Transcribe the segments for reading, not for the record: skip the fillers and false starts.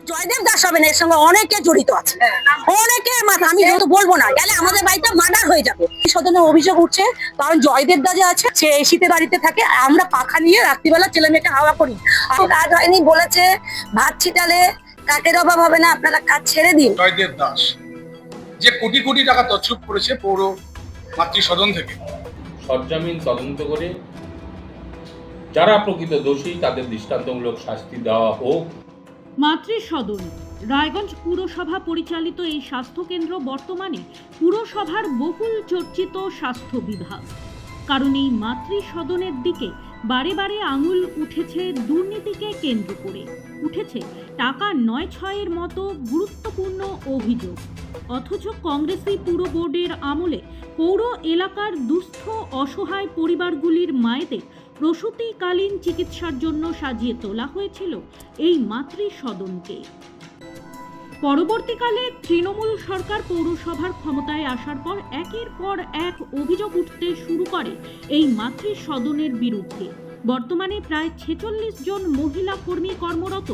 জয়দেব দাস হবেন, এর সঙ্গে অনেকে জড়িত আছে, অনেকে মাথা আমি যেহেতু বলবো না, গেলে আমাদের বাড়িটা মার্ডার হয়ে যাবে। সদনে অভিযোগ উঠছে, কারণ জয়দেব দা যে আছে সে এসিতে বাড়িতে থাকে, আমরা পাখা নিয়ে রাত্রিবেলা ছেলে মেয়েকে হাওয়া করি। কাজ হয়নি বলেছে, ভাত ছিটালে কাকের অভাব হবে না, আপনারা কাজ ছেড়ে দিন। জয়দেব দাস যে কোটি কোটি টাকা তছরূপ করেছে পৌর মাতৃ সদন থেকে, সরজমিন তদন্ত করে যারা প্রকৃত দোষী তাদের দৃষ্টান্তমূলক শাস্তি দেওয়া হোক। মাতৃ সদন রায়গঞ্জ পুরসভা পরিচালিত এই স্বাস্থ্যকেন্দ্র বর্তমানে পুরসভার বহুল চর্চিত স্বাস্থ্য বিভাগ। কারণ এই মাতৃ সদনের দিকে বারে বারে আঙুল উঠেছে দুর্নীতিকে কেন্দ্র করে, উঠেছে টাকা ৯-৬-এর মতো গুরুত্বপূর্ণ অভিযোগ। অথচ কংগ্রেসি পুর বোর্ডের আমলে পৌর এলাকার দুস্থ অসহায় পরিবারগুলির মায়েদের প্রসূতিকালীন চিকিৎসার জন্য সাজিয়ে তোলা হয়েছিল এই মাতৃ সদনকে। পরবর্তীকালে তৃণমূল সরকার পৌরসভার ক্ষমতায় আসার পর একের পর এক অভিযোগ উঠতে শুরু করে এই মাতৃ সদনের বিরুদ্ধে। বর্তমানে প্রায় ৪৬ জন মহিলা কর্মী কর্মরত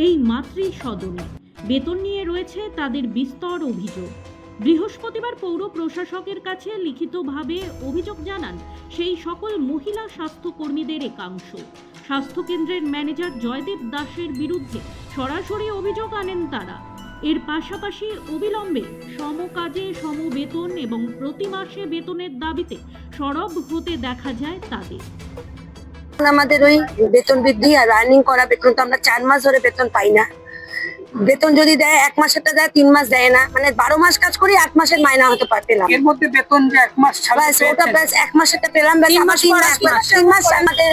এই মাতৃ সদনে। বেতন নিয়ে রয়েছে তাদের বিস্তর অভিযোগ। বৃহস্পতিবার পৌর প্রশাসকের কাছে লিখিতভাবে অভিযোগ জানান সেই সকল মহিলা স্বাস্থ্যকর্মীদের একাংশ। স্বাস্থ্যকেন্দ্রের ম্যানেজার জয়দেব দাসের বিরুদ্ধে সরাসরি অভিযোগ আনেন তারা। এর পাশাপাশি অবিলম্বে সমকাজে সমবেতন এবং প্রতি মাসে বেতনের দাবিতে সরব হতে দেখা যায় তাদের। আমাদের ওই বেতন বৃদ্ধি আর রানিং করা বেতন তো আমরা ৪ মাস ধরে বেতন পাই না। বেতন যদি দেয় ১ মাসেরটা দেয়, ৩ মাস দেয় না, মানে 12 মাস কাজ করি 8 মাসের মাইনা হতে পেলাম। এর মধ্যে বেতন যে 1 মাস ছাড়া ওটা ব্যাস 1 মাসেরটা পেলাম, ব্যাস আমার ৩ মাস আমাকে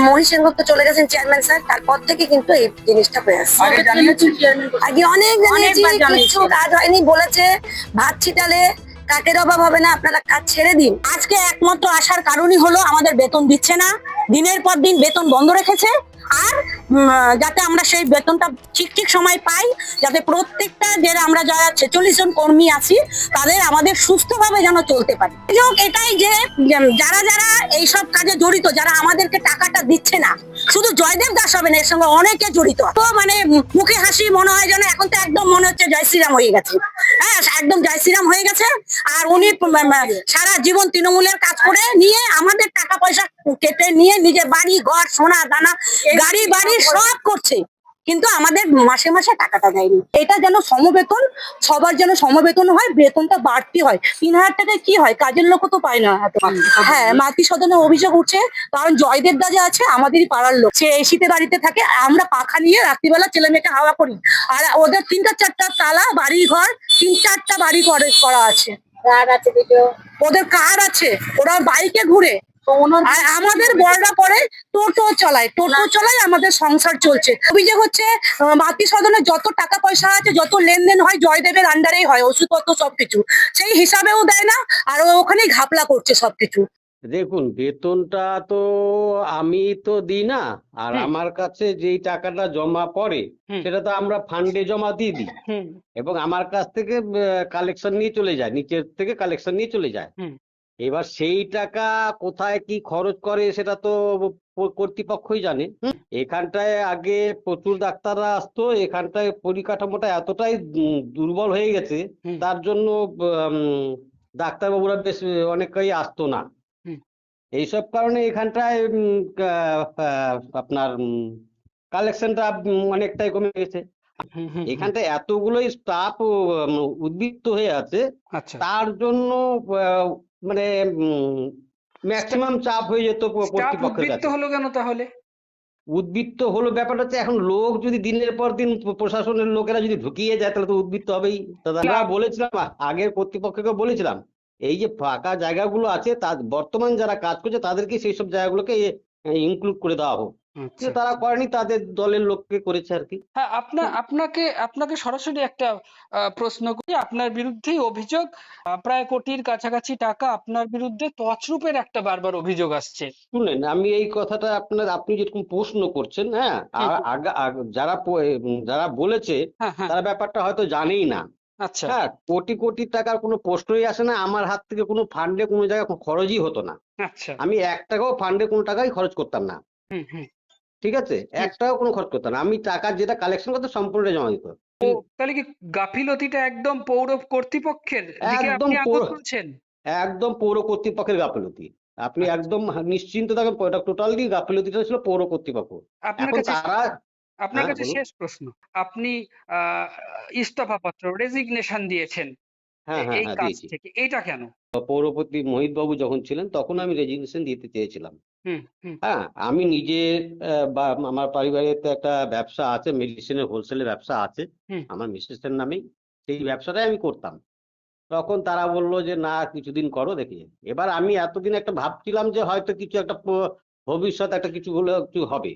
মহিষ সেনগুপ্ত চলে গেছেন চেয়ারম্যান স্যার, তারপর থেকে কিন্তু এই জিনিসটা হয়ে আসছে। আগে জানিয়েছি আগে অনেক জানিয়েছি, কিছু কাজ হয়নি বলেছে, ভাত ছিটালে কাকের অভাব হবে না, আপনারা কাজ ছেড়ে দিন। আজকে একমাত্র আসার কারণই হলো আমাদের বেতন দিচ্ছে না, দিনের পর দিন বেতন বন্ধ রেখেছে। আর যাতে আমরা সেই বেতনটা ঠিক সময় পাই, যাতে প্রত্যেকটা আমরা যারা ৪৬ জন কর্মী আছি তাদের আমাদের সুস্থভাবে যেন চলতে পারি। এটাই যে যারা যারা এইসব কাজে জড়িত, যারা আমাদেরকে টাকাটা দিচ্ছে না, শুধু জয়দেব দাস হবেন, এর সঙ্গে অনেকে জড়িত। তো মানে মুখে হাসি, মনে হয় যেন এখন তো একদম মনে হচ্ছে জয় শ্রীরাম হয়ে গেছে। হ্যাঁ, একদম জয় শ্রীরাম হয়ে গেছে। আর উনি সারা জীবন তৃণমূলের কাজ করে নিয়ে আমাদের টাকা পয়সা কেটে নিয়ে নিজের বাড়ি ঘর সোনা দানা গাড়ি বাড়ি সব করছে, কিন্তু আমাদের মাসে মাসে টাকাটা দেয়নি। এটা যেন সমবেতন, সবার যেন সমবেতন হয়, বেতনটা বাড়তি হয়। ৩,০০০ টাকায় কি হয়, কাজের লোকও তো পায় না। হ্যাঁ, মাতৃ সদনে অভিযোগ উঠছে, কারণ জয়দেব দা যে আছে আমাদেরই পাড়ার লোক, সে এসিতে বাড়িতে থাকে, আমরা পাখা নিয়ে রাত্রিবেলা ছেলে মেয়েকে হাওয়া করি। আর ওদের ৩টা-৪টা তালা বাড়ি ঘর, ৩-৪টা বাড়ি করা আছে, ওদের কার আছে, ওরা বাইকে ঘুরে। আর আমাদের বড়রা পরে টোটো চালায়, আমাদের সংসার চলছে। অভিযোগ হচ্ছে মাতৃ সদনে যত টাকা পয়সা আছে, যত লেনদেন হয় জয়দেবের আন্ডারেই হয়, ওষুধপত্র সবকিছু সেই হিসাবেও দেয় না, আর ওখানেই ঘাপলা করছে সবকিছু। দেখুন, বেতনটা তো আমি তো দিই না, আর আমার কাছে যেই টাকাটা জমা পড়ে সেটা তো আমরা ফান্ডে জমা দিয়ে দিই, এবং আমার কাছ থেকে কালেকশন নিয়ে চলে যায়, নিচের থেকে কালেকশন নিয়ে চলে যায়। এবার সেই টাকা কোথায় কি খরচ করে সেটা তো কর্তৃপক্ষই জানে। এখানটায় আগে প্রচুর ডাক্তাররা আসতো, এখানটায় পরিকাঠামোটা এতটাই দুর্বল হয়ে গেছে, তার জন্য ডাক্তারবাবুরা বেশ অনেকেই আসতো না। এইসব কারণে এখানটায় আপনার কালেকশনটা অনেকটাই কমে গেছে। এখানটায় এতগুলোই স্টাফ উদ্বৃত্ত হয়ে আছে, তার জন্য মানে ম্যাক্সিমাম চাপ হয়ে যেত কর্তৃপক্ষের কাছে। হলো কেন তাহলে? উদ্বৃত্ত হলো ব্যাপারটা হচ্ছে, এখন লোক যদি দিনের পর দিন প্রশাসনের লোকেরা যদি ঢুকিয়ে যায় তাহলে তো উদ্বৃত্ত হবেই। আমরা বলেছিলাম, আগের কর্তৃপক্ষকে বলেছিলাম, এই যে ফাঁকা জায়গাগুলো আছে, বর্তমান যারা কাজ করছে তাদেরকে সেই সব জায়গাগুলোকে ইনক্লুড করে দেওয়া হোক। তারা করেনি, তাদের দলের লোককে করেছে আর কি। হ্যাঁ, আপনাকে সরাসরি একটা প্রশ্ন করি। আপনার বিরুদ্ধে অভিযোগ, প্রায় কোটির কাছাকাছি টাকা আপনার বিরুদ্ধে তছরূপের একটা বারবার অভিযোগ আসছে। শুনেন, আমি এই কথাটা আপনি যেরকম প্রশ্ন করছেন, হ্যাঁ, যারা বলেছে তারা ব্যাপারটা হয়তো জানেই না। আচ্ছা, হ্যাঁ, কোটি কোটি টাকার কোনো প্রশ্নই আসে না। আমার হাত থেকে কোনো ফান্ডে কোনো জায়গায় খরচই হতো না। আচ্ছা, আমি 1 টাকাও ফান্ডে কোনো টাকাই খরচ করতাম না। ঠিক আছে, একটাও কোনো খরচ করতো না, আমি টাকা যেটা কালেকশন করতো সম্পূর্ণ জমা দিত। ও তাহলে কি গাফিলতিটা একদম পৌর কর্তৃপক্ষের দিকে একদম আপনি আঙ্গুল পৌর- তুলছেন? একদম পৌর কর্তৃপক্ষের গাফিলতি, আপনি একদম নিশ্চিন্ত থাকেন, এটা টোটালি গাফিলতিটা ছিল পৌর কর্তৃপক্ষ। আপনার এখন কাছে তারা আপনার হ্যাঁ কাছে বলুন। শেষ প্রশ্ন, আপনি ইস্তফা পত্র রেজিগনেশন দিয়েছেন হ্যাঁ হ্যাঁ এই হ্যাঁ কাজ দিয়েছি। থেকে, এইটা কেন? পৌরপতি মোহিত বাবু যখন ছিলেন তখন আমি রেজিগনেশন দিতে চেয়েছিলাম। হুম হুম হ্যাঁ, আমি নিজে বা আমার পারিবারিক একটা ব্যবসা আছে, মেডিসিনের হোলসেলের ব্যবসা আছে হুম আমার মিসেসের নামেই, সেই ব্যবসাটাই আমি করতাম। তখন তারা বললো যে না কিছুদিন করো দেখি। এবার আমি এতদিন একটা ভাবছিলাম যে হয়তো কিছু একটা ভবিষ্যৎ একটা কিছু হলে কিছু হবে,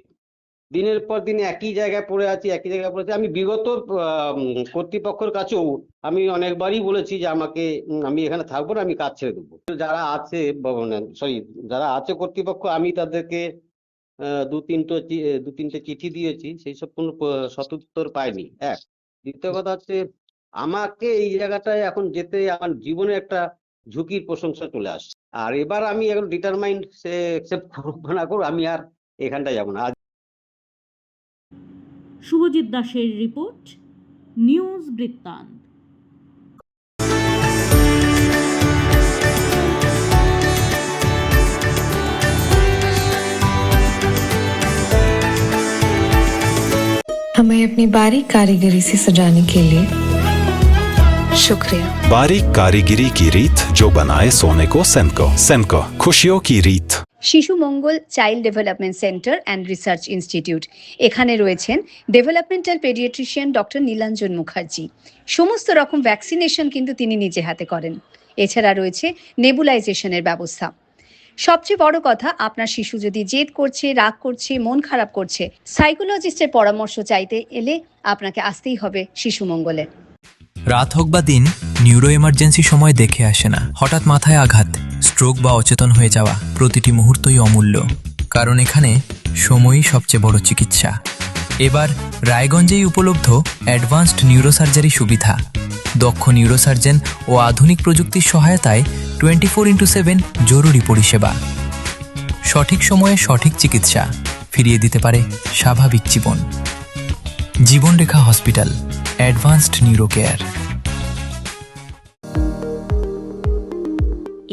দিনের পর দিন একই জায়গায় পড়ে আছি, একই জায়গায় পড়ে আছি। আমি বিগত কর্তৃপক্ষের কাছেও আমি অনেকবারই বলেছি যে আমাকে আমি এখানে থাকবো না, আমি কাজ ছেড়ে দেবো। যারা আছে সরি, যারা আছে কর্তৃপক্ষ, আমি তাদেরকে দু তিনটে চিঠি দিয়েছি, সেই সব কোনো সদুত্তর পাইনি। এক, দ্বিতীয় কথা হচ্ছে আমাকে এই জায়গাটায় এখন যেতে আমার জীবনে একটা ঝুঁকির প্রশংসা চলে আসছে। আর এবার আমি এখন ডিটারমাইন্ড, সে একসেপ্ট করবো না করবো, আমি আর এখানটায় যাবো না। শুভজিৎ দাসের রিপোর্ট, নিউজ বৃত্তান্ত। हमें अपनी बारीक कारीगरी से सजाने के लिए शुक्रिया। बारीक कारीगरी की रीत जो बनाए सोने को सेनको। सेनको, खुशियों की रीत। Shishu Mangal child development centre and research institute, এখানে রয়েছেন developmental paediatrician doctor Nilanjan Mukherjee. সমস্ত রকম ভ্যাকসিনেশন কিন্তু তিনি নিজে হাতে করেন। এছাড়া রয়েছে নেবুলাইজেশনের ব্যবস্থা। সবচেয়ে বড় কথা, আপনার শিশু যদি জেদ করছে, রাগ করছে, মন খারাপ করছে, সাইকোলজিস্টের পরামর্শ চাইতে এলে আপনাকে আসতেই হবে শিশু মঙ্গলে। রাত হোক বা দিন, নিউরো এমার্জেন্সি সময় দেখে আসে না। হঠাৎ মাথায় আঘাত, স্ট্রোক বা অচেতন হয়ে যাওয়া, প্রতিটি মুহূর্তই অমূল্য, কারণ এখানে সময়ই সবচেয়ে বড় চিকিৎসা। এবার রায়গঞ্জেই উপলব্ধ অ্যাডভান্সড নিউরোসার্জারি সুবিধা। দক্ষ নিউরোসার্জন ও আধুনিক প্রযুক্তির সহায়তায় 24x7 জরুরি পরিষেবা। সঠিক সময়ে সঠিক চিকিৎসা ফিরিয়ে দিতে পারে স্বাভাবিক জীবন। জীবনরেখা হসপিটাল, অ্যাডভান্সড নিউরো কেয়ার।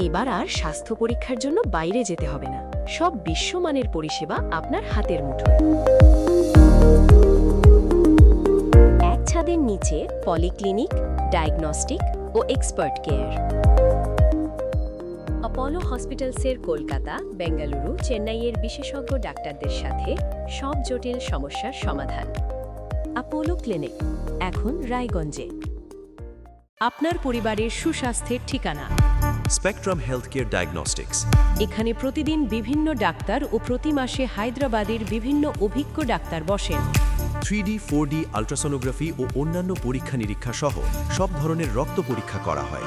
এবার আর স্বাস্থ্য পরীক্ষার জন্য বাইরে যেতে হবে না, সব বিশ্বমানের পরিষেবা আপনার হাতের মুঠোয়। এক ছাদের নিচে পলিক্লিনিক, ডায়াগনস্টিক ও এক্সপার্ট কেয়ার। অপোলো হসপিটালসের কলকাতা, বেঙ্গালুরু, চেন্নাইয়ের বিশেষজ্ঞ ডাক্তারদের সাথে সব জটিল সমস্যার সমাধান। অপোলো ক্লিনিক এখন রায়গঞ্জে। আপনার পরিবারের সুস্বাস্থ্যের ঠিকানা স্পেকট্রাম হেলথকেয়ার ডায়াগনস্টিক্স। এখানে প্রতিদিন বিভিন্ন ডাক্তার ও প্রতি মাসে হায়দ্রাবাদের বিভিন্ন অভিজ্ঞ ডাক্তার বসেন। 3D, 4D আল্ট্রাসোনোগ্রাফি ও অন্যান্য পরীক্ষা নিরীক্ষা সহ সব ধরনের রক্ত পরীক্ষা করা হয়।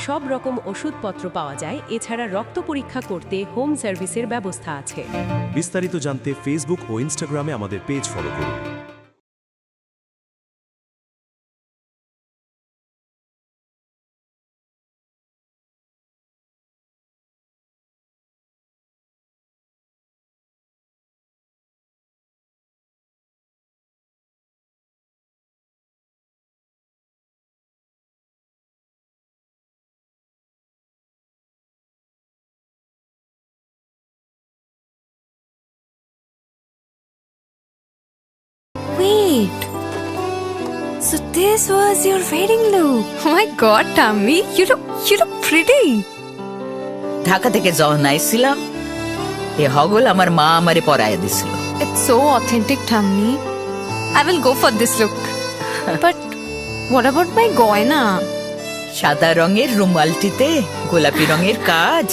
সব রকম ওষুধপত্র পাওয়া যায়। এছাড়া রক্ত পরীক্ষা করতে হোম সার্ভিসের ব্যবস্থা আছে। বিস্তারিত জানতে ফেসবুক ও ইনস্টাগ্রামে আমাদের পেজ ফলো করুন। Wait. So this was your wedding look. Oh my god, Tammy, you look pretty. Dhaka থেকে যখন আইছিলাম, এ হগল আমার মা আমারে পরাইয়া দিছিল। It's so authentic, Tammy. I will go for this look. But what about my goina? সাদা রঙের রুমালটিতে গোলাপি রঙের কাজ,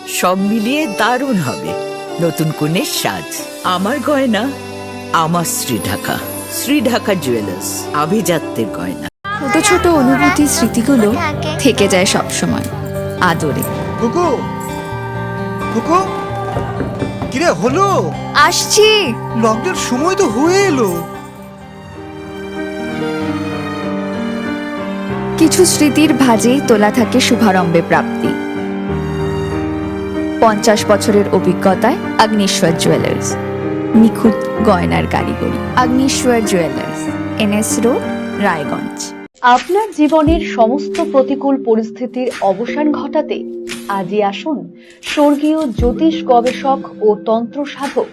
সব মিলিয়ে দারুণ হবে নতুন কনের সাজ। আমার গয়না আমার শ্রী ঢাকা জুয়েলার্স, আভিজাত্যের গয়না। ছোট ছোট অনুভূতি, স্মৃতিগুলো থেকে যায় সব সময় আদরে। কুকু কুকু, কিরে হলো? আসছি। লকডাউন সময় তো হয়ে এলো। কিছু স্মৃতির ভাজেই তোলা থাকে শুভারম্ভে প্রাপ্তি। 50 বছরের অভিজ্ঞতায় অগ্নিশ্বর জুয়েলার্স। নিখুঁত গয়নার কারিগরি। Agnishwar jewellers, NS road, Raiganj. আপনার জীবনের সমস্ত প্রতিকূল পরিস্থিতির অবসান ঘটাতে আজই আসুন স্বর্গীয় জ্যোতিষ গবেষক ও তন্ত্র সাধক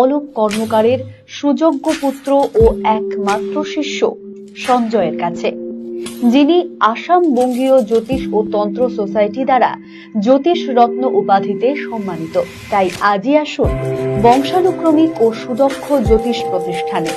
অলোক কর্মকারের সুযোগ্য পুত্র ও একমাত্র শিষ্য সঞ্জয়ের কাছে, যিনি আসাম বঙ্গীয় জ্যোতিষ ও তন্ত্র সোসাইটি দ্বারা জ্যোতিষ রত্ন উপাধিতে সম্মানিত। তাই আজই আসুন বংশানুক্রমিক ও সুদক্ষ জ্যোতিষ প্রতিষ্ঠানে।